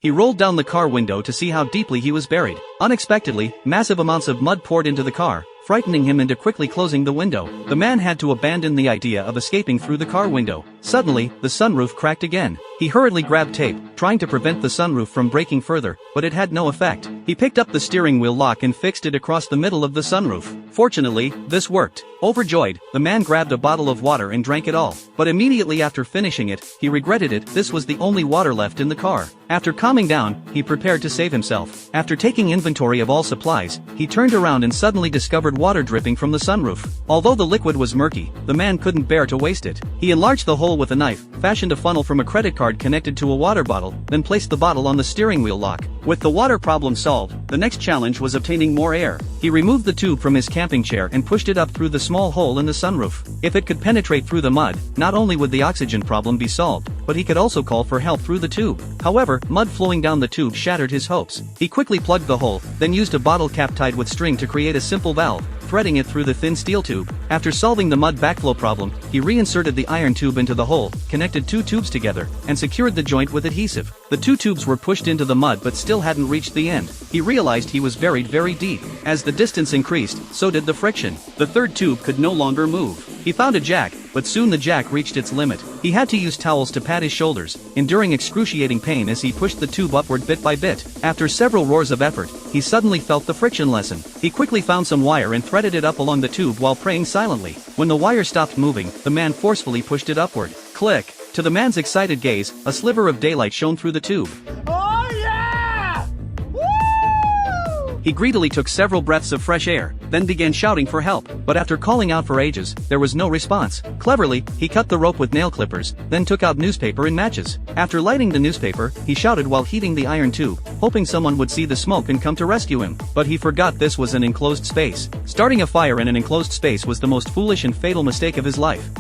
He rolled down the car window to see how deeply he was buried. Unexpectedly, massive amounts of mud poured into the car, frightening him into quickly closing the window. The man had to abandon the idea of escaping through the car window. Suddenly, the sunroof cracked again. He hurriedly grabbed tape, trying to prevent the sunroof from breaking further, but it had no effect. He picked up the steering wheel lock and fixed it across the middle of the sunroof. Fortunately, this worked. Overjoyed, the man grabbed a bottle of water and drank it all. But immediately after finishing it, he regretted it. This was the only water left in the car. After calming down, he prepared to save himself. After taking inventory of all supplies, he turned around and suddenly discovered water dripping from the sunroof. Although the liquid was murky, the man couldn't bear to waste it. He enlarged the hole with a knife, fashioned a funnel from a credit card connected to a water bottle, then placed the bottle on the steering wheel lock. With the water problem solved, the next challenge was obtaining more air. He removed the tube from his camping chair and pushed it up through the small hole in the sunroof. If it could penetrate through the mud, not only would the oxygen problem be solved, but he could also call for help through the tube. However, mud flowing down the tube shattered his hopes. He quickly plugged the hole, then used a bottle cap tied with string to create a simple valve, threading it through the thin steel tube. After solving the mud backflow problem, he reinserted the iron tube into the hole, connected two tubes together, and secured the joint with adhesive. The two tubes were pushed into the mud but still hadn't reached the end. He realized he was buried very deep. As the distance increased, so did the friction. The third tube could no longer move. He found a jack, but soon the jack reached its limit. He had to use towels to pad his shoulders, enduring excruciating pain as he pushed the tube upward bit by bit. After several roars of effort, he suddenly felt the friction lessen. He quickly found some wire and threaded it up along the tube while praying silently. When the wire stopped moving, the man forcefully pushed it upward. Click! To the man's excited gaze, a sliver of daylight shone through the tube. Oh yeah! Woo! He greedily took several breaths of fresh air, then began shouting for help. But after calling out for ages, there was no response. Cleverly, he cut the rope with nail clippers, then took out newspaper and matches. After lighting the newspaper, he shouted while heating the iron tube, hoping someone would see the smoke and come to rescue him. But he forgot this was an enclosed space. Starting a fire in an enclosed space was the most foolish and fatal mistake of his life.